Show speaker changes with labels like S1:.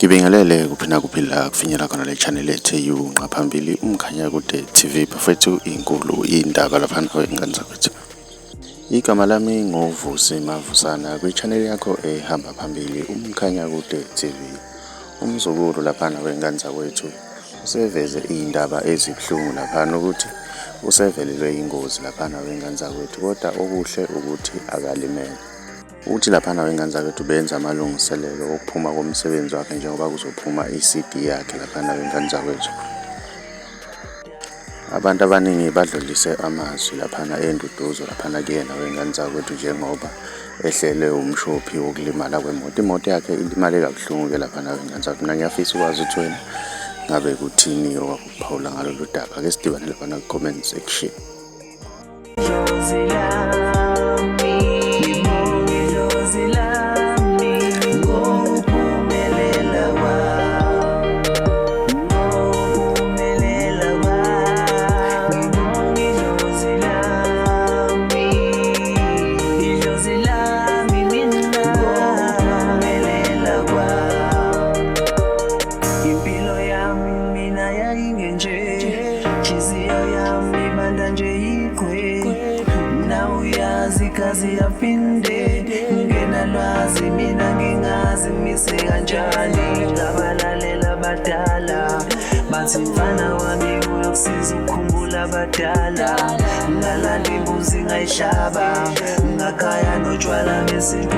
S1: Ngibingelele kuphina kuphila kufinyela khona le channel ethu ngaphambili umkhanyakude TV bafethu inkulu indaba lapha ingane zakwethu. Igama lami ngovusi Mavusana kwi-channel yakho ehamba phambili umkhanyakude TV. Umzukulu lapha wengane zakwethu useveze indaba ezibuhlungu lapha ukuthi usevelelwe ingozi lapha wengane zakwethu, kodwa okuhle ukuthi akalimele. Uthi lapha wengane zakwethu benza amalungiselelo okuphuma komsebenzi wakhe njengoba kuzophuma i-CD yakhe lapha wengane zakwethu. Abantu abaningi badlulise amazwi lapha enduduzo lapha kuyena wengane zakwethu njengoba ehlele umshophi wokulimala kwemoto. Imoto yakhe ilimale kabuhlungu lapha wengane zakwethu. Mina ngiyafisa ukwazi ukuthi wena ngabe kuthini okuphawula ngalolu daba. Ake sidibane lapha ku-comment section.
S2: Kazi yapinde ngenalwazi mina ngingazi mise kanjani. Ngabalalela badala bathi mfana wami uyokusiza ukukhumbula abadala. Ngalala imbuzi ngayihlaba ngakhaya notshwala besintu.